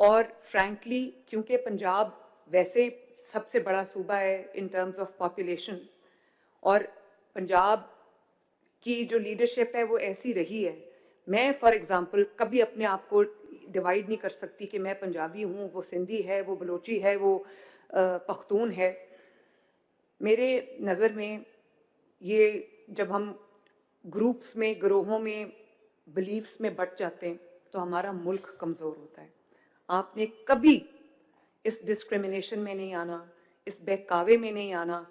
اور فرینکلی کیونکہ پنجاب ویسے سب سے بڑا صوبہ ہے ان ٹرمز آف پاپولیشن، اور پنجاب کی جو لیڈرشپ ہے وہ ایسی رہی ہے، میں فار ایگزامپل کبھی اپنے آپ کو ڈیوائڈ نہیں کر سکتی کہ میں پنجابی ہوں، وہ سندھی ہے، وہ بلوچی ہے، وہ پختون ہے. میرے نظر میں یہ جب ہم گروپس میں، گروہوں میں، بلیفس میں بٹ جاتے ہیں تو ہمارا ملک کمزور ہوتا ہے. آپ نے کبھی اس ڈسکریمنیشن میں نہیں آنا، اس بہکاوے میں نہیں آنا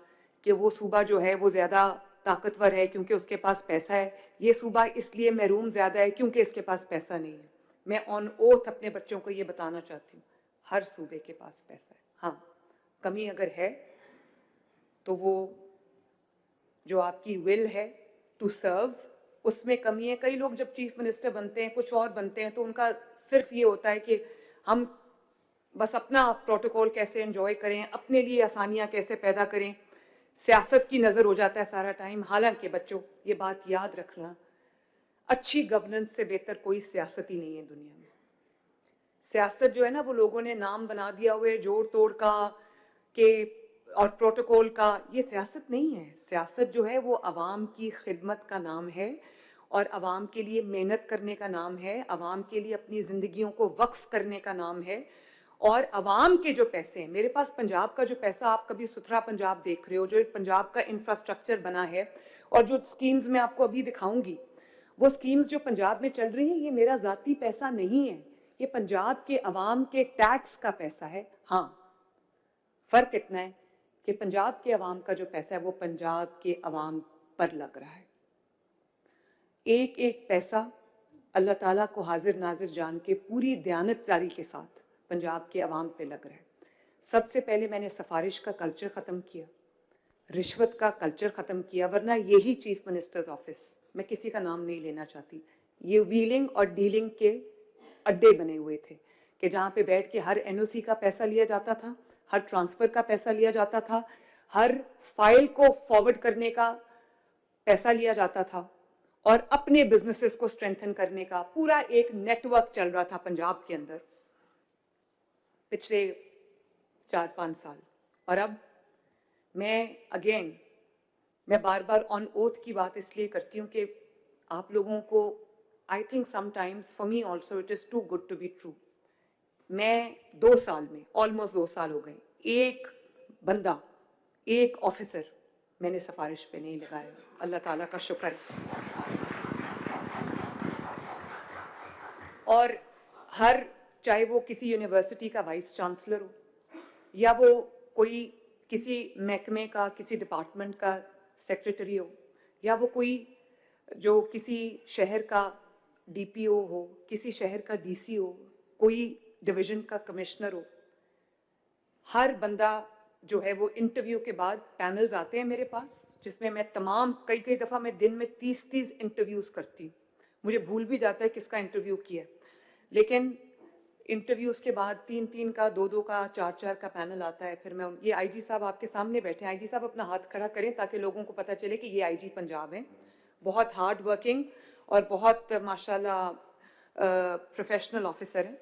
کہ وہ صوبہ جو ہے وہ زیادہ طاقتور ہے کیونکہ اس کے پاس پیسہ ہے، یہ صوبہ اس لیے محروم زیادہ ہے کیونکہ اس کے پاس پیسہ نہیں ہے. میں آن اوتھ اپنے بچوں کو یہ بتانا چاہتی ہوں، ہر صوبے کے پاس پیسہ ہے. ہاں کمی اگر ہے تو وہ جو آپ کی ول ہے ٹو سرو، اس میں کمی ہے. کئی لوگ جب چیف منسٹر بنتے ہیں، کچھ اور بنتے ہیں، تو ان کا صرف یہ ہوتا ہے کہ ہم بس اپنا پروٹوکول کیسے انجوائے کریں، اپنے لیے آسانیاں کیسے پیدا کریں، سیاست کی نظر ہو جاتا ہے سارا ٹائم. حالانکہ بچوں یہ بات یاد رکھنا، اچھی گورننس سے بہتر کوئی سیاست ہی نہیں ہے دنیا میں. سیاست جو ہے نا وہ لوگوں نے نام بنا دیا ہوئے جوڑ توڑ کا کہ اور پروٹوکول کا، یہ سیاست نہیں ہے. سیاست جو ہے وہ عوام کی خدمت کا نام ہے، اور عوام کے لیے محنت کرنے کا نام ہے، عوام کے لیے اپنی زندگیوں کو وقف کرنے کا نام ہے. اور عوام کے جو پیسے ہیں، میرے پاس پنجاب کا جو پیسہ، آپ کبھی ستھرا پنجاب دیکھ رہے ہو، جو پنجاب کا انفراسٹرکچر بنا ہے، اور جو سکیمز میں آپ کو ابھی دکھاؤں گی، وہ سکیمز جو پنجاب میں چل رہی ہیں، یہ میرا ذاتی پیسہ نہیں ہے، یہ پنجاب کے عوام کے ٹیکس کا پیسہ ہے. ہاں فرق اتنا ہے کہ پنجاب کے عوام کا جو پیسہ ہے وہ پنجاب کے عوام پر لگ رہا ہے. ایک ایک پیسہ اللہ تعالیٰ کو حاضر ناظر جان کے پوری دیانتداری کے ساتھ پنجاب کے عوام پہ لگ رہا ہے. سب سے پہلے میں نے سفارش کا کلچر ختم کیا، رشوت کا کلچر ختم کیا، ورنہ یہی چیف منسٹرز آفس، میں کسی کا نام نہیں لینا چاہتی، یہ ویلنگ اور ڈیلنگ کے اڈے بنے ہوئے تھے کہ جہاں پہ بیٹھ کے ہر این او سی کا پیسہ لیا جاتا تھا، ہر ٹرانسفر کا پیسہ لیا جاتا تھا، ہر فائل کو فارورڈ کرنے کا پیسہ لیا جاتا تھا، اور اپنے بزنسز کو اسٹرینتھن کرنے کا پورا ایک نیٹ ورک چل رہا تھا پنجاب کے اندر پچھلے 4-5 سال. اور اب میں بار بار آن اوتھ کی بات اس لیے کرتی ہوں کہ آپ لوگوں کو I think some times for me also it is too good to be true. میں 2 سال میں آلموسٹ 2 سال ہو گئے، ایک بندہ، ایک آفیسر میں نے سفارش پہ نہیں لگایا. اللہ تعالیٰ کا شکر. اور چاہے وہ کسی یونیورسٹی کا وائس چانسلر ہو، یا وہ کوئی کسی محکمے کا، کسی ڈپارٹمنٹ کا سیکریٹری ہو، یا وہ کوئی جو کسی شہر کا ڈی پی او ہو، کسی شہر کا ڈی سی ہو، کوئی ڈویژن کا کمشنر ہو، ہر بندہ جو ہے وہ انٹرویو کے بعد پینلز آتے ہیں میرے پاس، جس میں میں کئی دفعہ میں دن میں 30 انٹرویوز کرتی ہوں. مجھے بھول بھی جاتا ہے کس کا انٹرویو کیا، لیکن انٹرویوز کے بعد 3 کا، 2 کا، 4 کا پینل آتا ہے. پھر میں یہ آئی جی صاحب آپ کے سامنے بیٹھے ہیں، آئی جی صاحب اپنا ہاتھ کھڑا کریں تاکہ لوگوں کو پتہ چلے کہ یہ آئی جی پنجاب ہیں، بہت ہارڈ ورکنگ اور بہت ماشاءاللہ پروفیشنل آفیسر ہیں.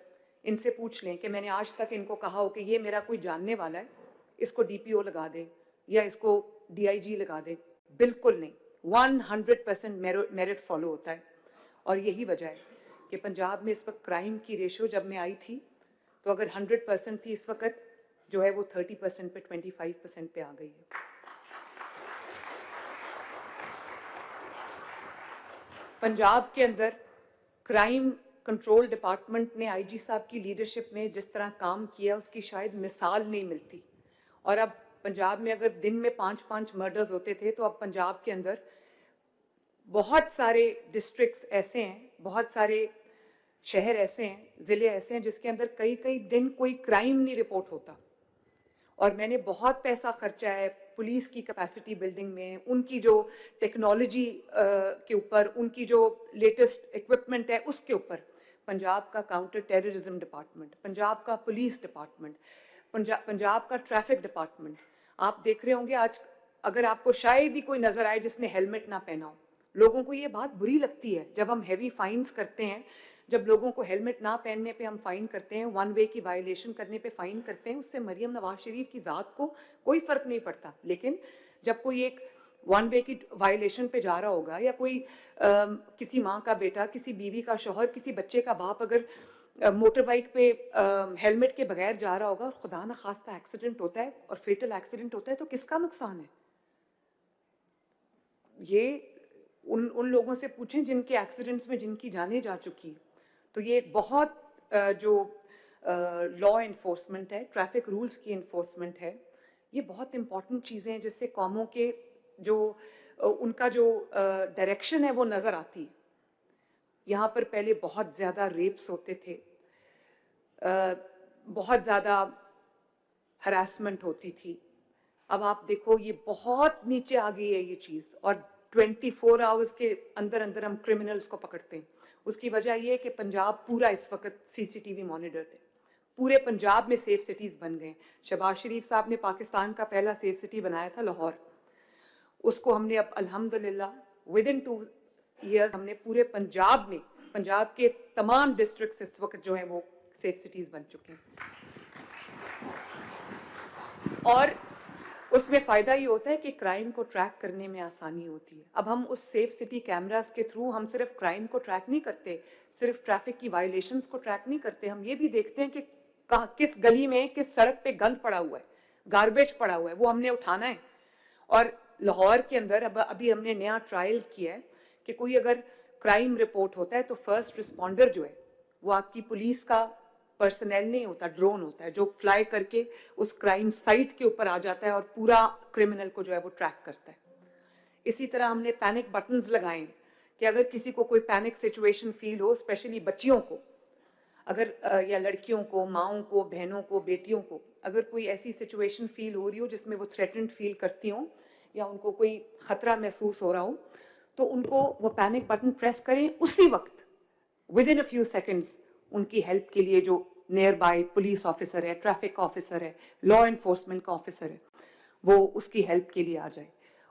ان سے پوچھ لیں کہ میں نے آج تک ان کو کہا ہو کہ یہ میرا کوئی جاننے والا ہے، اس کو ڈی پی او لگا دیں یا اس کو ڈی آئی جی لگا دیں. بالکل نہیں، 100% میرٹ فالو ہوتا ہے. اور یہی وجہ ہے کہ پنجاب میں اس وقت کرائم کی ریشو جب میں آئی تھی تو اگر 100% تھی، اس وقت جو ہے وہ 30% پہ 25% پہ آ گئی ہے. پنجاب کے اندر کرائم کنٹرول ڈپارٹمنٹ نے آئی جی صاحب کی لیڈرشپ میں جس طرح کام کیا، اس کی شاید مثال نہیں ملتی. اور اب پنجاب میں اگر دن میں 5 مرڈرز ہوتے تھے، تو اب پنجاب کے اندر بہت سارے ڈسٹرکٹس ایسے ہیں، بہت سارے شہر ایسے ہیں، ضلع ایسے ہیں جس کے اندر کئی دن کوئی کرائم نہیں رپورٹ ہوتا. اور میں نے بہت پیسہ خرچا ہے پولیس کی کیپیسٹی بلڈنگ میں، ان کی جو ٹیکنالوجی کے اوپر، ان کی جو لیٹسٹ ایکوپمنٹ ہے اس کے اوپر. پنجاب کا کاؤنٹر ٹیررزم ڈپارٹمنٹ، پنجاب کا پولیس ڈپارٹمنٹ، پنجاب کا ٹریفک ڈپارٹمنٹ. آپ دیکھ رہے ہوں گے آج اگر آپ کو شاید ہی کوئی نظر آئے جس نے ہیلمٹ نہ پہنا ہو، لوگوں کو یہ بات بری لگتی ہے جب ہم ہیوی فائنز کرتے ہیں، جب لوگوں کو ہیلمٹ نہ پہننے پہ ہم فائن کرتے ہیں, ون وے کی وائلیشن کرنے پہ فائن کرتے ہیں, اس سے مریم نواز شریف کی ذات کو کوئی فرق نہیں پڑتا. لیکن جب کوئی ایک ون وے کی وائلیشن پہ جا رہا ہوگا, یا کوئی کسی ماں کا بیٹا, کسی بیوی کا شوہر, کسی بچے کا باپ اگر موٹر بائک پہ ہیلمٹ کے بغیر جا رہا ہوگا, خدا نہ خواستہ ایکسیڈنٹ ہوتا ہے اور فیٹل ایکسیڈنٹ ہوتا ہے, تو کس کا نقصان ہے؟ یہ ان لوگوں سے پوچھیں جن کے ایکسیڈنٹس میں جن کی جانیں جا چکی. تو یہ بہت جو لا انفورسمنٹ ہے, ٹریفک رولز کی انفورسمنٹ ہے, یہ بہت امپورٹنٹ چیزیں ہیں جس سے قوموں کے جو ان کا جو ڈائریکشن ہے وہ نظر آتی. یہاں پر پہلے بہت زیادہ ریپس ہوتے تھے, بہت زیادہ ہراسمنٹ ہوتی تھی. اب آپ دیکھو یہ بہت نیچے آ گئی ہے یہ چیز, اور 24 آورز کے اندر اندر ہم کرمنلز کو پکڑتے ہیں. اس کی وجہ یہ ہے کہ پنجاب پورا اس وقت CCTV مانیٹرڈ ہے. پورے پنجاب میں سیف سٹیز بن گئے. شہباز شریف صاحب نے پاکستان کا پہلا سیف سٹی بنایا تھا لاہور. اس کو ہم نے اب الحمدللہ ودن 2 ایئرز ہم نے پورے پنجاب میں, پنجاب کے تمام ڈسٹرکٹس اس وقت جو ہیں وہ سیف سٹیز بن چکے ہیں. اور اس میں فائدہ یہ ہوتا ہے کہ کرائم کو ٹریک کرنے میں آسانی ہوتی ہے. اب ہم اس سیف سٹی کیمراز کے تھرو ہم صرف کرائم کو ٹریک نہیں کرتے, صرف ٹریفک کی وائلیشنز کو ٹریک نہیں کرتے, ہم یہ بھی دیکھتے ہیں کہ کس گلی میں کس سڑک پہ گند پڑا ہوا ہے, گاربیج پڑا ہوا ہے, وہ ہم نے اٹھانا ہے. اور لاہور کے اندر ابھی ہم نے نیا ٹرائل کیا ہے کہ کوئی اگر کرائم رپورٹ ہوتا ہے تو فرسٹ رسپونڈر جو ہے وہ آپ کی پولیس کا پرسنل نہیں ہوتا, ڈرون ہوتا ہے جو فلائی کر کے اس کرائم سائٹ کے اوپر آ جاتا ہے اور پورا کرمنل کو جو ہے وہ ٹریک کرتا ہے. اسی طرح ہم نے پینک بٹنز لگائے ہیں کہ اگر کسی کو کوئی پینک سچویشن فیل ہو, اسپیشلی بچیوں کو, اگر یا لڑکیوں کو, ماؤں کو, بہنوں کو, بیٹیوں کو, اگر کوئی ایسی سچویشن فیل ہو رہی ہو جس میں وہ تھریٹنڈ فیل کرتی ہوں یا ان کو کوئی خطرہ محسوس ہو رہا ہو, تو ان کو وہ پینک بٹن پریس کریں اسی وقت, with in a few seconds ان کی ہیلپ کے لیے جو نیئر بائی پولیس آفیسر ہے, ٹریفک آفیسر ہے, لا انفورسمنٹ کا آفیسر ہے, وہ اس کی ہیلپ کے لیے آ جائے.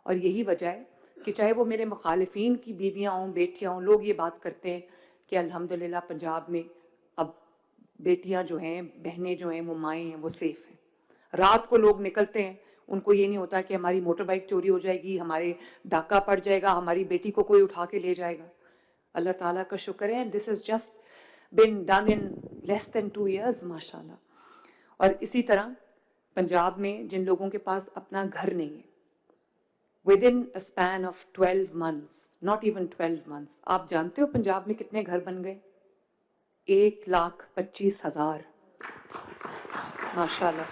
اور یہی وجہ ہے کہ چاہے وہ میرے مخالفین کی بیویاں ہوں, بیٹیاں ہوں, لوگ یہ بات کرتے ہیں کہ الحمدللہ پنجاب میں اب بیٹیاں جو ہیں, بہنیں جو ہیں, وہ مائیں ہیں, وہ سیف ہیں. رات کو لوگ نکلتے ہیں, ان کو یہ نہیں ہوتا کہ ہماری موٹر بائک چوری ہو جائے گی, ہمارے ڈاکہ پڑ جائے گا, ہماری بیٹی کو کوئی اٹھا کے لے جائے گا. اللہ تعالیٰ کا شکر ہے, this is just been done in less than 2 years ماشاءاللہ. اور اسی طرح پنجاب میں جن لوگوں کے پاس اپنا گھر نہیں ہے, within a span of 12 months, not even 12 months, آپ جانتے ہو پنجاب میں کتنے گھر بن گئے؟ 1,25,000 ماشاءاللہ.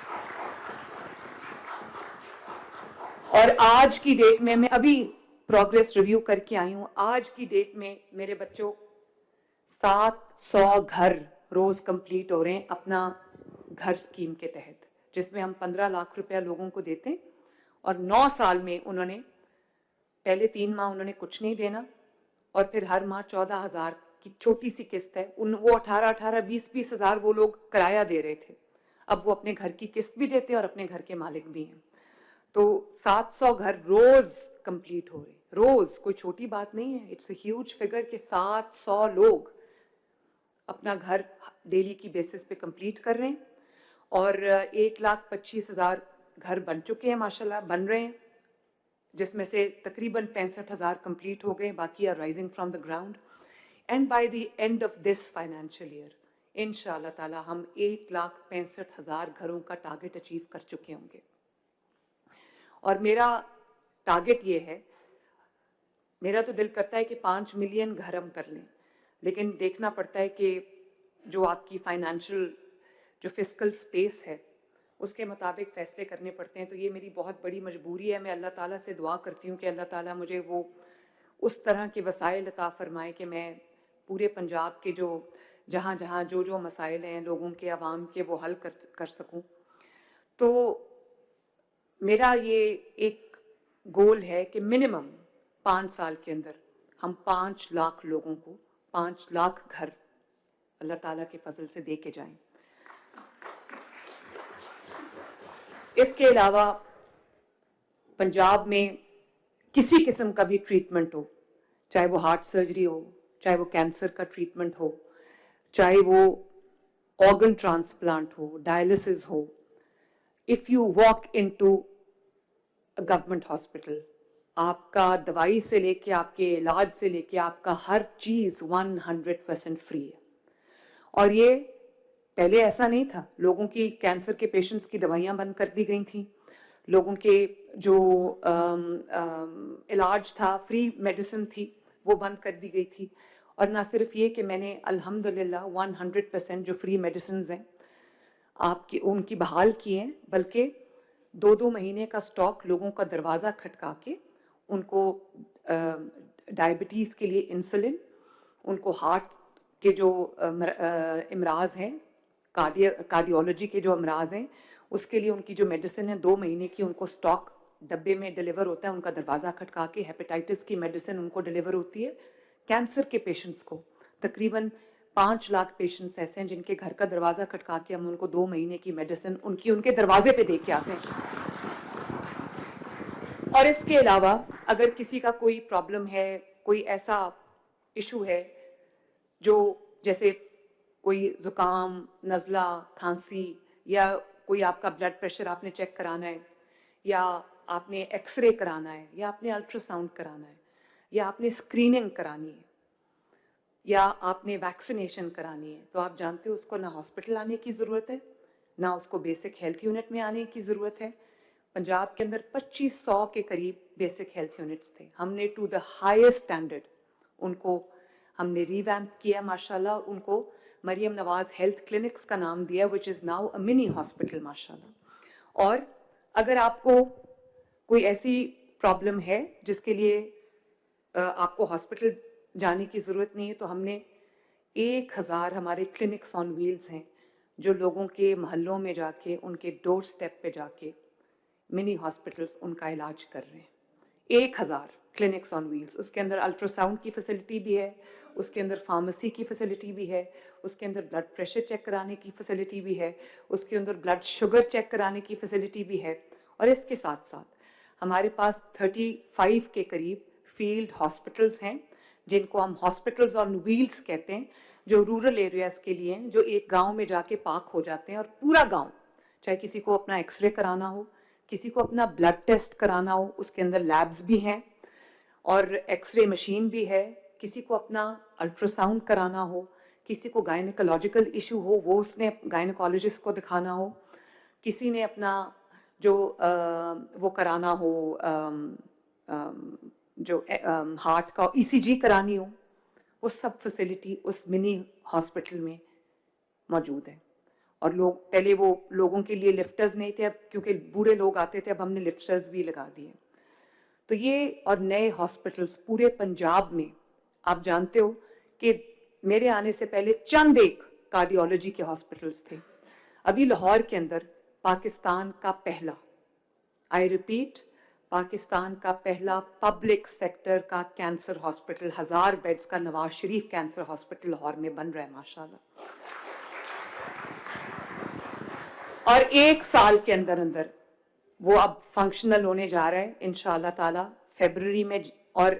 اور آج کی ڈیٹ میں ابھی پروگریس ریویو کر کے آئی ہوں, آج کی ڈیٹ میں میرے بچوں 700 گھر روز کمپلیٹ ہو رہے ہیں اپنا گھر اسکیم کے تحت, جس میں ہم 15 لاکھ روپیہ لوگوں کو دیتے ہیں, اور 9 سال میں انہوں نے پہلے 3 ماہ انہوں نے کچھ نہیں دینا, اور پھر ہر ماہ 14,000 کی چھوٹی سی قسط ہے. وہ 18,18, 20,20 ہزار وہ لوگ کرایہ دے رہے تھے, اب وہ اپنے گھر کی قسط بھی دیتے ہیں اور اپنے گھر کے مالک بھی ہیں. تو 700 گھر روز کمپلیٹ ہو رہے ہیں, روز, کوئی چھوٹی بات نہیں ہے. اٹس اے ہیوج فگر کہ 700 لوگ اپنا گھر ڈیلی کی بیسس پہ کمپلیٹ کر رہے ہیں, اور 1,25,000 گھر بن چکے ہیں ماشاءاللہ, بن رہے ہیں, جس میں سے تقریباً 65,000 کمپلیٹ ہو گئے, باقی are rising from the ground. And by the end of this financial year ان شاء اللہ تعالیٰ ہم 1,65,000 گھروں کا ٹارگٹ اچیو کر چکے ہوں گے. اور میرا ٹارگٹ یہ ہے, میرا تو دل کرتا ہے کہ 5 ملین گھر ہم کر لیں, لیکن دیکھنا پڑتا ہے کہ جو آپ کی فائنینشیل جو فسکل سپیس ہے اس کے مطابق فیصلے کرنے پڑتے ہیں. تو یہ میری بہت بڑی مجبوری ہے. میں اللہ تعالیٰ سے دعا کرتی ہوں کہ اللہ تعالیٰ مجھے وہ اس طرح کے وسائل عطا فرمائے کہ میں پورے پنجاب کے جو جہاں جہاں جو مسائل ہیں لوگوں کے, عوام کے, وہ حل کر سکوں. تو میرا یہ ایک گول ہے کہ منیمم 5 سال کے اندر ہم 5 لاکھ لوگوں کو 5 لاکھ گھر اللہ تعالیٰ کے فضل سے دے کے جائیں. اس کے علاوہ پنجاب میں کسی قسم کا بھی ٹریٹمنٹ ہو, چاہے وہ ہارٹ سرجری ہو, چاہے وہ کینسر کا ٹریٹمنٹ ہو, چاہے وہ آرگن ٹرانسپلانٹ ہو, ڈائلسس ہو. If you walk in to government hospital, آپ کا دوائی سے لے کے آپ کے علاج سے لے کے آپ کا ہر چیز 100% فری ہے. اور یہ پہلے ایسا نہیں تھا. لوگوں کی کینسر کے پیشنٹس کی دوائیاں بند کر دی گئی تھیں, لوگوں کے جو علاج تھا, فری میڈیسن تھی, وہ بند کر دی گئی تھی. اور نہ صرف یہ کہ میں نے الحمدللہ 100% جو فری میڈیسنز ہیں آپ کی ان کی بحال کی ہیں, بلکہ 2 مہینے کا سٹاک لوگوں کا دروازہ کھٹکا کے ان کو ڈائبٹیز کے لیے انسولن, ان کو ہارٹ کے جو امراض ہیں, کارڈیولوجی کے جو امراض ہیں, اس کے لیے ان کی جو میڈیسن ہے 2 مہینے کی ان کو سٹاک ڈبے میں ڈیلیور ہوتا ہے, ان کا دروازہ کھٹکا کے. ہیپیٹائٹس کی میڈیسن ان کو ڈیلیور ہوتی ہے. کینسر کے پیشنٹس کو تقریباً 5 لاکھ پیشنٹس ایسے ہیں جن کے گھر کا دروازہ کھٹکا کے ہم ان کو 2 مہینے کی میڈیسن ان کے دروازے پہ دے کے آتے ہیں. اور اس کے علاوہ اگر کسی کا کوئی پرابلم ہے, کوئی ایسا ایشو ہے جو جیسے کوئی زکام, نزلہ, کھانسی, یا کوئی آپ کا بلڈ پریشر آپ نے چیک کرانا ہے, یا آپ نے ایکس رے کرانا ہے, یا آپ نے الٹرا ساؤنڈ کرانا ہے, یا آپ نے اسکریننگ کرانی ہے, یا آپ نے ویکسینیشن کرانی ہے, تو آپ جانتے ہو اس کو نہ ہاسپٹل آنے کی ضرورت ہے, نہ اس کو بیسک ہیلتھ یونٹ میں آنے کی ضرورت ہے. پنجاب کے اندر 2500 کے قریب بیسک ہیلتھ یونٹس تھے. ہم نے ٹو دا ہائیسٹ اسٹینڈرڈ ان کو ہم نے ریویمپ کیا ماشاءاللہ. ان کو مریم نواز ہیلتھ کلینکس کا نام دیا, وچ is now a money hospital ماشاءاللہ. اور اگر آپ کو کوئی ایسی پرابلم ہے جس کے لیے آپ کو ہاسپٹل جانے کی ضرورت نہیں ہے, تو ہم نے 1000 ہمارے کلینکس آن ویلز ہیں جو لوگوں کے محلوں میں جا کے, ان کے ڈور سٹیپ پہ جا کے منی ہاسپٹلس ان کا علاج کر رہے ہیں. 1000 کلینکس آن ویلز. اس کے اندر الٹرا ساؤنڈ کی فیسلٹی بھی ہے, اس کے اندر فارمیسی کی فیسلٹی بھی ہے, اس کے اندر بلڈ پریشر چیک کرانے کی فیسلٹی بھی ہے, اس کے اندر بلڈ شوگر چیک کرانے کی فیسلٹی بھی ہے. اور اس کے ساتھ ساتھ ہمارے پاس 35 کے قریب فیلڈ ہاسپٹلس ہیں جن کو ہم ہاسپٹلز آن ویلز کہتے ہیں, جو رورل ایریاز کے لیے ہیں, جو ایک گاؤں میں جا کے پارک ہو جاتے ہیں. اور پورا گاؤں, چاہے کسی کو اپنا ایکس رے کرانا ہو, کسی کو اپنا بلڈ ٹیسٹ کرانا ہو, اس کے اندر لیبز بھی ہیں اور ایکس رے مشین بھی ہے, کسی کو اپنا الٹرا ساؤنڈ کرانا ہو, کسی کو گائنیکولوجیکل ایشو ہو, وہ اس نے گائنیکولوجسٹ کو دکھانا ہو, کسی نے اپنا جو وہ کرانا ہو, جو ہارٹ کا ECG کرانی ہو, وہ سب فیسلٹی اس منی ہاسپٹل میں موجود ہے. اور لوگ پہلے وہ لوگوں کے لیے لفٹرز نہیں تھے, اب کیونکہ بوڑھے لوگ آتے تھے, اب ہم نے لفٹرز بھی لگا دیے. تو یہ اور نئے ہاسپٹلس پورے پنجاب میں. آپ جانتے ہو کہ میرے آنے سے پہلے چند ایک کارڈیولوجی کے ہاسپٹلس تھے. ابھی لاہور کے اندر پاکستان کا پہلا, آئی ریپیٹ, پاکستان کا پہلا پبلک سیکٹر کا کینسر ہاسپٹل 1000 بیڈز کا نواز شریف کینسر ہاسپٹل لاہور میں بن رہا ہے ماشاءاللہ. اور 1 سال کے اندر اندر وہ اب فنکشنل ہونے جا رہا ہے انشاءاللہ تعالی فیبرری میں. اور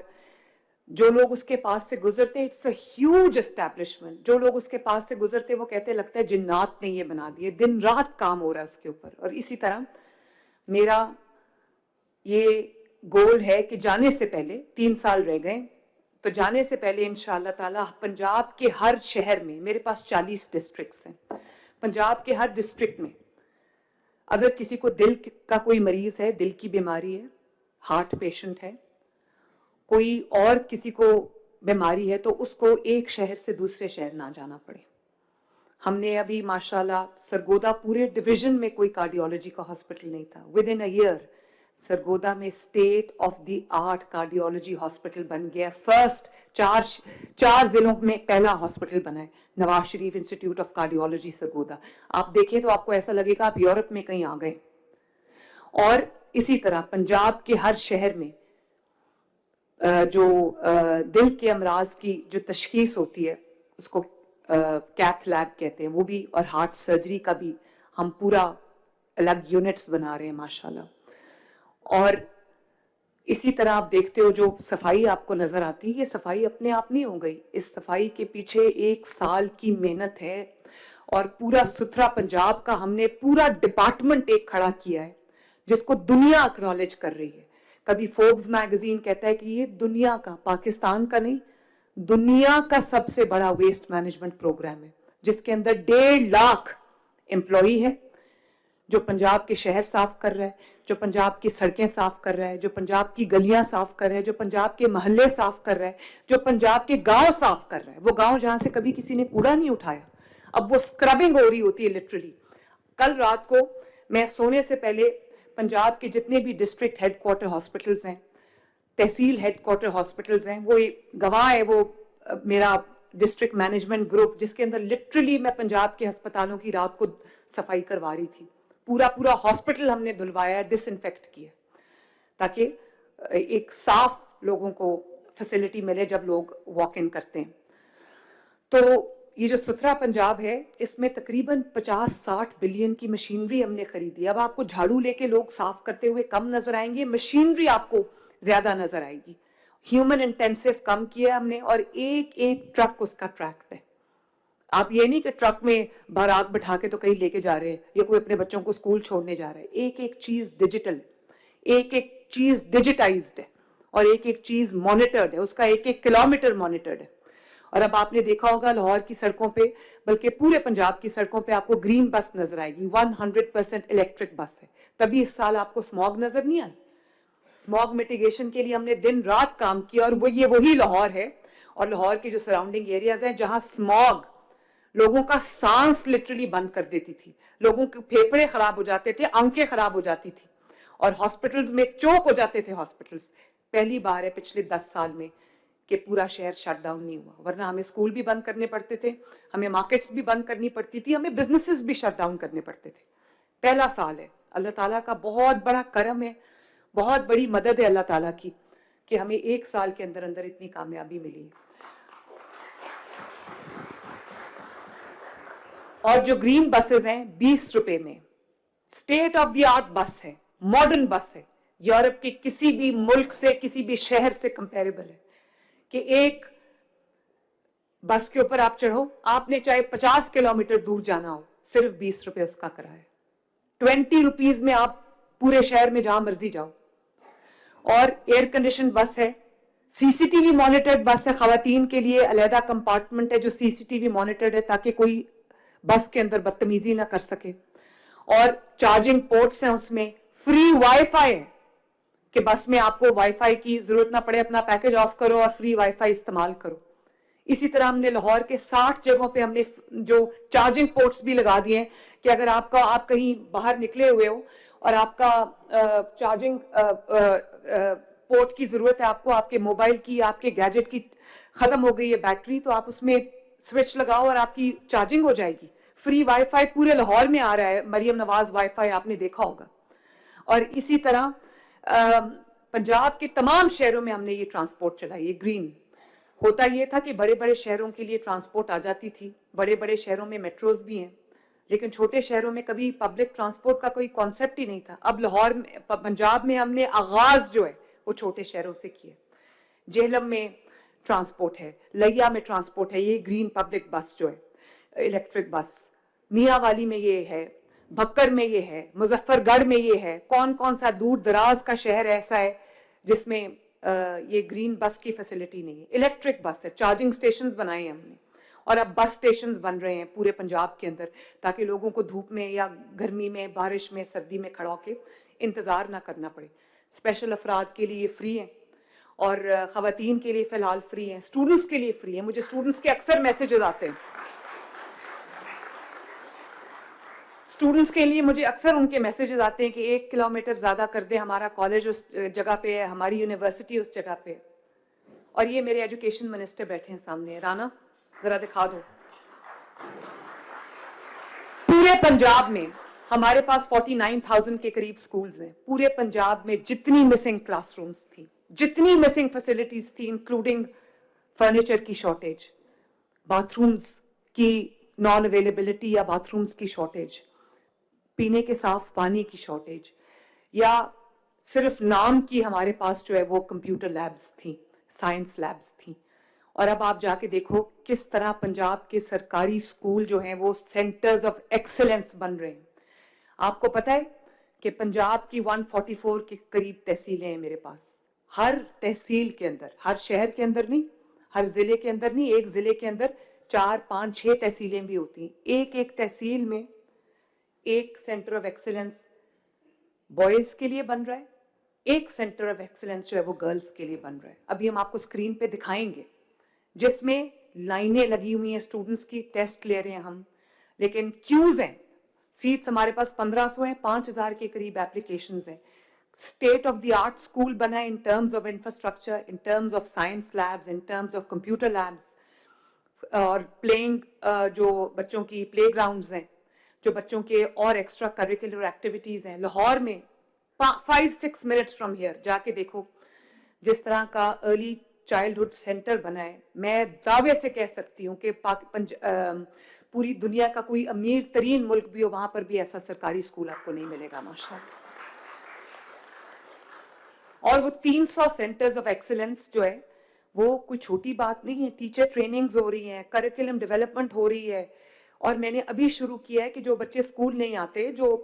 جو لوگ اس کے پاس سے گزرتے, اٹس اے ہیوج اسٹیبلشمنٹ, جو لوگ اس کے پاس سے گزرتے وہ کہتے لگتا ہے جنات نے یہ بنا دیے, دن رات کام ہو رہا ہے اس کے اوپر. اور اسی طرح میرا یہ گول ہے کہ جانے سے پہلے 3 سال رہ گئے, تو جانے سے پہلے انشاءاللہ تعالی پنجاب کے ہر شہر میں, میرے پاس 40 ڈسٹرکٹس ہیں, پنجاب کے ہر ڈسٹرکٹ میں اگر کسی کو دل کا کوئی مریض ہے, دل کی بیماری ہے, ہارٹ پیشنٹ ہے, کوئی اور کسی کو بیماری ہے, تو اس کو ایک شہر سے دوسرے شہر نہ جانا پڑے. ہم نے ابھی ماشاءاللہ سرگودا پورے ڈویژن میں کوئی کارڈیولوجی کا ہاسپٹل نہیں تھا. With in a year Sargodha میں state of the art cardiology hospital بن گیا. فرسٹ 4 ضلعوں میں پہلا ہاسپٹل بنا ہے, Nawaz Sharif institute of cardiology Sargodha. آپ دیکھیں تو آپ کو ایسا لگے گا آپ یورپ میں کہیں آ گئے. اور اسی طرح پنجاب کے ہر شہر میں جو دل کے امراض کی جو تشخیص ہوتی ہے اس کو کیتھ لیب کہتے ہیں, وہ بھی, اور ہارٹ سرجری کا بھی ہم پورا الگ یونٹس بنا رہے ہیں ماشاءاللہ. اور اسی طرح آپ دیکھتے ہو جو صفائی آپ کو نظر آتی ہے، یہ صفائی اپنے آپ نہیں ہو گئی، اس صفائی کے پیچھے 1 سال کی محنت ہے، اور پورا ستھرا پنجاب کا ہم نے پورا ڈپارٹمنٹ ایک کھڑا کیا ہے جس کو دنیا اکنالج کر رہی ہے. کبھی فوربس میگزین کہتا ہے کہ یہ دنیا کا، پاکستان کا نہیں، دنیا کا سب سے بڑا ویسٹ مینجمنٹ پروگرام ہے، جس کے اندر 1.5 لاکھ امپلائی ہے، جو پنجاب کے شہر صاف کر رہا ہے، جو پنجاب کی سڑکیں صاف کر رہا ہے، جو پنجاب کی گلیاں صاف کر رہا ہے، جو پنجاب کے محلے صاف کر رہا ہے، جو پنجاب کے گاؤں صاف کر رہا ہے، وہ گاؤں جہاں سے کبھی کسی نے کوڑا نہیں اٹھایا، اب وہ سکربنگ ہو رہی ہوتی ہے لٹرلی. کل رات کو میں سونے سے پہلے پنجاب کے جتنے بھی ڈسٹرکٹ ہیڈ کوارٹر ہاسپٹلز ہیں، تحصیل ہیڈ کوارٹر ہاسپٹلز ہیں، وہ گواہ ہے وہ میرا ڈسٹرکٹ مینجمنٹ گروپ، جس کے اندر لٹرلی میں پنجاب کے ہسپتالوں کی رات کو صفائی کروا رہی تھی. پورا ہاسپٹل ہم نے دھلوایا، ڈس انفیکٹ کیا، تاکہ ایک صاف لوگوں کو فیسلٹی ملے جب لوگ واک ان کرتے ہیں. تو یہ جو ستھرا پنجاب ہے، اس میں تقریباً 50-60 بلین کی مشینری ہم نے خریدی. اب آپ کو جھاڑو لے کے لوگ صاف کرتے ہوئے کم نظر آئیں گے، مشینری آپ کو زیادہ نظر آئے گی. ہیومن انٹینسو کم کیا ہم نے، اور ایک ایک ٹرک اس کا ٹریکٹ ہے. آپ یہ نہیں کہ ٹرک میں بارات بٹھا کے تو کہیں لے کے جا رہے ہیں، یا کوئی اپنے بچوں کو اسکول چھوڑنے جا رہے ہیں. ایک ایک چیز ڈیجیٹل، ایک ایک چیز ڈیجیٹائزڈ ہے، اور ایک ایک چیز مانیٹرڈ ہے، اس کا ایک ایک کلومیٹر مانیٹرڈ ہے. اور اب آپ نے دیکھا ہوگا لاہور کی سڑکوں پہ، بلکہ پورے پنجاب کی سڑکوں پہ آپ کو گرین بس نظر آئے گی، 100% الیکٹرک بس ہے. تبھی اس سال آپ کو اسموگ نظر نہیں آئی. اسموگ میٹیگیشن کے لیے ہم نے دن رات کام کیا، اور وہ یہ وہی لاہور ہے اور لاہور کے جو سراؤنڈنگ ایریاز ہیں جہاں اسموگ لوگوں کا سانس لٹرلی بند کر دیتی تھی، لوگوں کے پھیپھڑے خراب ہو جاتے تھے، آنکھیں خراب ہو جاتی تھی، اور ہاسپٹلز میں چوک ہو جاتے تھے ہاسپٹلز. پہلی بار ہے پچھلے 10 سال میں کہ پورا شہر شٹ ڈاؤن نہیں ہوا، ورنہ ہمیں اسکول بھی بند کرنے پڑتے تھے، ہمیں مارکیٹس بھی بند کرنی پڑتی تھی، ہمیں بزنسز بھی شٹ ڈاؤن کرنے پڑتے تھے. پہلا سال ہے. اللہ تعالیٰ کا بہت بڑا کرم ہے، بہت بڑی مدد ہے اللہ تعالیٰ کی کہ ہمیں 1 سال کے اندر اندر اتنی کامیابی ملی. اور جو گرین بسز ہیں 20 روپے میں، اسٹیٹ آف دی آرٹ بس ہے، ماڈرن بس ہے، یورپ کے کسی بھی ملک سے، کسی بھی شہر سے کمپیریبل ہے. کہ ایک بس کے اوپر آپ چڑھو، آپ نے چاہے 50 کلومیٹر دور جانا ہو، صرف 20 روپے اس کا کرایہ. 20 روپیز میں آپ پورے شہر میں جہاں مرضی جاؤ. اور ایئر کنڈیشن بس ہے، سی سی ٹی وی مانیٹرڈ بس ہے، خواتین کے لیے علیحدہ کمپارٹمنٹ ہے جو سی سی ٹی وی مانیٹرڈ ہے تاکہ کوئی بس کے اندر بدتمیزی نہ کر سکے. اور چارجنگ پورٹس ہیں، اس میں فری وائی فائی ہے کہ بس میں آپ کو وائی فائی کی ضرورت نہ پڑے، اپنا پیکج آف کرو اور فری وائی فائی استعمال کرو. اسی طرح ہم نے لاہور کے 60 جگہوں پہ ہم نے جو چارجنگ پورٹس بھی لگا دیے ہیں کہ اگر آپ کہیں باہر نکلے ہوئے ہو اور آپ کا چارجنگ پورٹ کی ضرورت ہے، آپ کو آپ کے موبائل کی، آپ کے گیجٹ کی ختم ہو گئی ہے بیٹری، تو آپ اس میں سوئچ لگاؤ اور آپ کی چارجنگ ہو جائے گی. فری وائی فائی پورے لاہور میں آ رہا ہے، مریم نواز وائی فائی آپ نے دیکھا ہوگا. اور اسی طرح پنجاب کے تمام شہروں میں ہم نے یہ ٹرانسپورٹ چلائی ہے گرین. ہوتا یہ تھا کہ بڑے بڑے شہروں کے لیے ٹرانسپورٹ آ جاتی تھی، بڑے بڑے شہروں میں میٹروز بھی ہیں، لیکن چھوٹے شہروں میں کبھی پبلک ٹرانسپورٹ کا کوئی کانسیپٹ ہی نہیں تھا. اب لاہور میں، پنجاب میں ہم نے آغاز جو ہے وہ چھوٹے شہروں سے کیا. جہلم میں ٹرانسپورٹ ہے، لیا میں ٹرانسپورٹ ہے، یہ گرین پبلک بس جو ہے الیکٹرک بس. میاں والی میں یہ ہے، بھکر میں یہ ہے، مظفر گڑھ میں یہ ہے. کون سا دور دراز کا شہر ایسا ہے جس میں یہ گرین بس کی فیسلٹی نہیں ہے؟ الیکٹرک بس ہے، چارجنگ سٹیشنز بنائے ہیں ہم نے، اور اب بس سٹیشنز بن رہے ہیں پورے پنجاب کے اندر تاکہ لوگوں کو دھوپ میں یا گرمی میں، بارش میں، سردی میں کھڑا ہو کے انتظار نہ کرنا پڑے. اسپیشل افراد کے لیے فری ہیں، اور خواتین کے لیے فی الحال فری ہیں، اسٹوڈنٹس کے لیے فری ہیں. مجھے اسٹوڈنٹس کے اکثر میسیجز آتے ہیں، اسٹوڈنٹس کے لیے مجھے اکثر ان کے میسیجز آتے ہیں کہ 1 کلومیٹر زیادہ کر دیں، ہمارا کالج اس جگہ پہ ہے، ہماری یونیورسٹی اس جگہ پہ. اور یہ میرے ایجوکیشن منسٹر بیٹھے ہیں سامنے، رانا ذرا دکھا دو. پورے پنجاب میں ہمارے پاس 49,000 کے قریب سکولز ہیں. پورے پنجاب میں جتنی مسنگ کلاس رومز تھی، جتنی مسنگ فیسلٹیز تھی، انکلوڈنگ فرنیچر کی شارٹیج، باتھ رومز کی نان اویلیبلٹی یا باتھ رومز کی شارٹیج، پینے کے صاف پانی کی شارٹیج، یا صرف نام کی ہمارے پاس جو ہے وہ کمپیوٹر لیبز تھیں, سائنس لیبز تھیں, اور اب آپ جا کے دیکھو کس طرح پنجاب کے سرکاری اسکول جو ہیں وہ سینٹرز آف ایکسلنس بن رہے ہیں. آپ کو پتہ ہے کہ پنجاب کی 144 کے قریب تحصیلیں ہیں میرے پاس. ہر تحصیل کے اندر, ہر شہر کے اندر نہیں, ہر ضلع کے اندر نہیں, ایک ضلع کے اندر 4, 5, 6 تحصیلیں بھی ہوتی ہیں. ایک ایک تحصیل میں ایک سینٹر آف ایکسلنس بوائز کے لیے بن رہا ہے, ایک سینٹر آف ایکسلنس جو ہے وہ گرلز کے لیے بن رہا ہے. ابھی ہم آپ کو اسکرین پہ دکھائیں گے, جس میں لائنیں لگی ہوئی ہیں اسٹوڈنٹس کی, ٹیسٹ لے رہے ہیں ہم, لیکن کیوز ہیں. سیٹس ہمارے پاس 1500 ہیں, 5000 کے قریب اپلیکیشنز ہیں. State of the art school بنا ہے in terms of infrastructure, in terms of science labs, in terms of computer labs, اور پلینگ جو بچوں کی پلے گراؤنڈز ہیں, جو بچوں کے اور ایکسٹرا کریکولر ایکٹیویٹیز ہیں. لاہور میں 5-6 منٹس فرام ہیئر جا کے دیکھو جس طرح کا ارلی چائلڈہڈ سینٹر بنا ہے. میں دعوے سے کہہ سکتی ہوں کہ پوری دنیا کا کوئی امیر ترین ملک بھی ہو, وہاں پر بھی ایسا سرکاری اسکول آپ کو نہیں ملے گا ماشاءاللہ. اور وہ 300 سینٹرز آف ایکسلنس جو ہے وہ کوئی چھوٹی بات نہیں ہے. ٹیچر ٹریننگز ہو رہی ہیں, کریکولم ڈیولپمنٹ ہو رہی ہے. اور میں نے ابھی شروع کیا ہے کہ جو بچے اسکول نہیں آتے, جو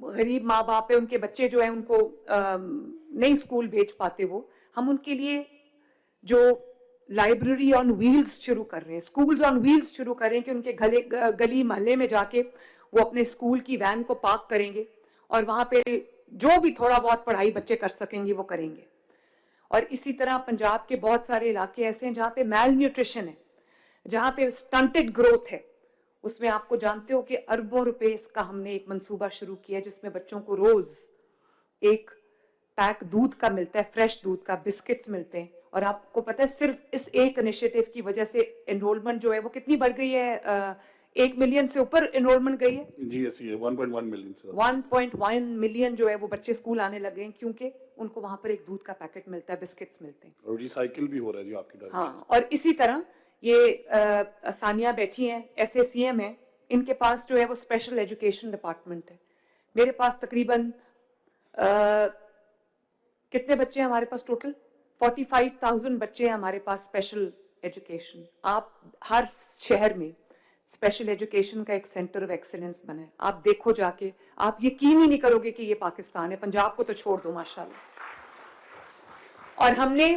غریب ماں باپ ہیں, ان کے بچے جو ہیں ان کو نہیں اسکول بھیج پاتے, وہ ہم ان کے لیے جو لائبریری آن ویلز شروع کر رہے ہیں, اسکولز آن ویلز شروع کر رہے ہیں, کہ ان کے گلی محلے میں جا کے وہ اپنے اسکول کی وین کو پارک کریں گے اور وہاں پہ جو بھی تھوڑا بہت پڑھائی بچے کر سکیں گے وہ کریں گے. اور اسی طرح پنجاب کے بہت سارے علاقے ایسے ہیں جہاں پہ میل نیوٹریشن ہے, جہاں پہ سٹنٹڈ گروتھ ہے. اس میں آپ کو جانتے ہو کہ اربوں روپے اس کا ہم نے ایک منصوبہ شروع کیا, جس میں بچوں کو روز ایک پیک دودھ کا ملتا ہے, فریش دودھ کا, بسکٹس ملتے ہیں. اور آپ کو پتہ ہے صرف اس ایک انیشیٹو کی وجہ سے انرولمنٹ جو ہے وہ کتنی بڑھ گئی ہے, 1 ملین سے اوپر انرولمنٹ گئی ہے. جی ایسی ہے 1.1 ملین سے 1.1 ملین جو ہے وہ بچے اسکول آنے لگے ہیں, کیونکہ ان کو وہاں پر ایک دودھ کا پیکٹ ملتا ہے, بسکٹس ملتے ہیں. اور ریسائیکل بھی ہو رہا ہے جی آپ کی ڈائریکشن. ہاں, اور اسی طرح یہ ثانیہ بیٹھی ہیں, ایس اے سی ایم ہیں, ان کے پاس جو ہے وہ اسپیشل ایجوکیشن ڈپارٹمنٹ ہے. میرے پاس تقریباً کتنے بچے ہیں ہمارے پاس ٹوٹل 45,000 بچے ہیں ہمارے پاس اسپیشل ایجوکیشن. آپ ہر شہر میں اسپیشل ایجوکیشن کا ایک سینٹر آف ایکسلنس بنا ہے. آپ دیکھو جا کے, آپ یقین ہی نہیں کرو گے کہ یہ پاکستان ہے. پنجاب کو تو چھوڑ دو ماشاءاللہ. اور ہم نے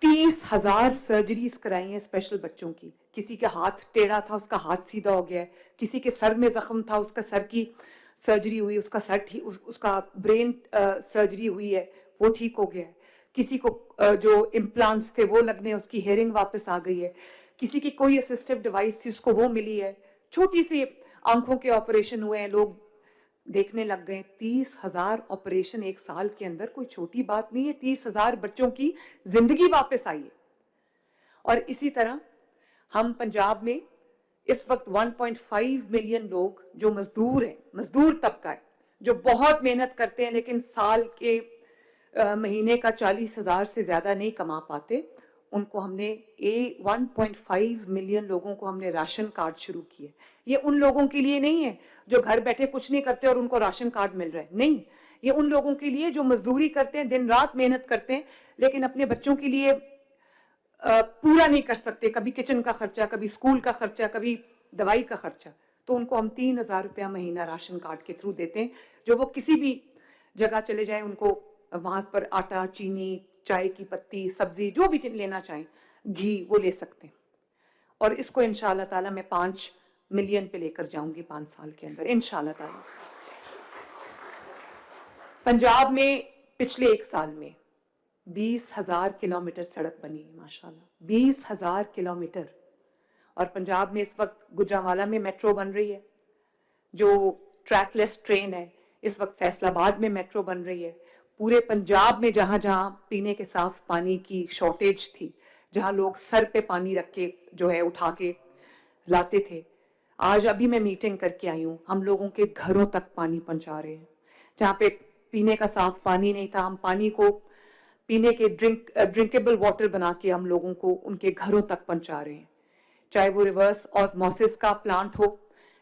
30,000 سرجریز کرائی ہیں اسپیشل بچوں کی. کسی کا ہاتھ ٹیڑھا تھا, اس کا ہاتھ سیدھا ہو گیا ہے. کسی کے سر میں زخم تھا, اس کا سر کی سرجری ہوئی, اس کا سر اس کا برین سرجری ہوئی ہے, وہ ٹھیک ہو گیا ہے. کسی کو جو امپلانٹس تھے وہ لگنے, اس کی ہیئرنگ واپس آ گئی ہے. کسی کی کوئی اسسٹیو ڈیوائس تھی, اس کو وہ ملی ہے. چھوٹی سی آنکھوں کے آپریشن ہوئے ہیں, لوگ دیکھنے لگ گئے. 30,000 آپریشن ایک سال کے اندر کوئی چھوٹی بات نہیں ہے. 30,000 بچوں کی زندگی واپس آئی ہے. اور اسی طرح ہم پنجاب میں اس وقت 1.5 ملین لوگ جو مزدور ہیں, مزدور طبقہ ہے, جو بہت محنت کرتے ہیں لیکن سال کے مہینے کا 40,000 سے زیادہ نہیں کما پاتے, ان کو ہم نے 1.5 ملین لوگوں کو ہم نے راشن کارڈ شروع کیے. یہ ان لوگوں کے لیے نہیں ہے جو گھر بیٹھے کچھ نہیں کرتے اور ان کو راشن کارڈ مل رہا ہے, نہیں. یہ ان لوگوں کے لیے جو مزدوری کرتے ہیں, دن رات محنت کرتے ہیں, لیکن اپنے بچوں کے لیے پورا نہیں کر سکتے, کبھی کچن کا خرچہ, کبھی اسکول کا خرچہ, کبھی دوائی کا خرچہ. تو ان کو ہم 3,000 روپیہ مہینہ راشن کارڈ کے تھرو دیتے ہیں, جو وہ کسی بھی جگہ چلے جائیں ان کو وہاں پر آٹا, چینی, چائے کی پتی, سبزی جو بھی لینا چاہیں, گھی, وہ لے سکتے ہیں. اور اس کو انشاءاللہ تعالیٰ میں 5 ملین پہ لے کر جاؤں گی 5 سال کے اندر انشاءاللہ تعالیٰ. پنجاب میں پچھلے 1 سال میں 20,000 کلومیٹر سڑک بنی ہے ماشاءاللہ, 20,000 کلومیٹر. اور پنجاب میں اس وقت گجرانوالہ میں میٹرو بن رہی ہے, جو ٹریک لیس ٹرین ہے. اس وقت فیصل آباد میں میٹرو بن رہی ہے. پورے پنجاب میں جہاں جہاں پینے کے صاف پانی کی شارٹیج تھی, جہاں لوگ سر پہ پانی رکھ کے جو ہے اٹھا کے لاتے تھے, آج ابھی میں میٹنگ کر کے آئی ہوں, ہم لوگوں کے گھروں تک پانی پہنچا رہے ہیں. جہاں پہ پینے کا صاف پانی نہیں تھا, ہم پانی کو پینے کے ڈرنکیبل واٹر بنا کے ہم لوگوں کو ان کے گھروں تک پہنچا رہے ہیں. چاہے وہ ریورس آزموسس کا پلانٹ ہو,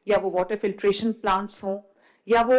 یا وہ واٹر فلٹریشن پلانٹس ہوں, یا وہ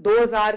2,000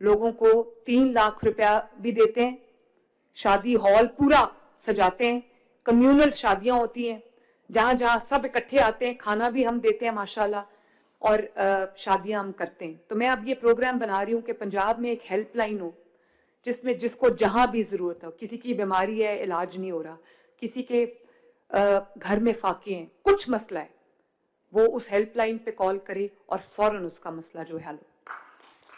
لوگوں کو 3 لاکھ روپیہ بھی دیتے ہیں, شادی ہال پورا سجاتے ہیں, کمیونل شادیاں ہوتی ہیں جہاں جہاں سب اکٹھے آتے ہیں, کھانا بھی ہم دیتے ہیں ماشاءاللہ, اور شادیاں ہم کرتے ہیں. تو میں اب یہ پروگرام بنا رہی ہوں کہ پنجاب میں ایک ہیلپ لائن ہو جس میں جس کو جہاں بھی ضرورت ہو, کسی کی بیماری ہے علاج نہیں ہو رہا, کسی کے گھر میں فاقے ہیں, کچھ مسئلہ ہے, وہ اس ہیلپ لائن پہ کال کرے اور فوراً اس کا مسئلہ جو ہے حل ہو.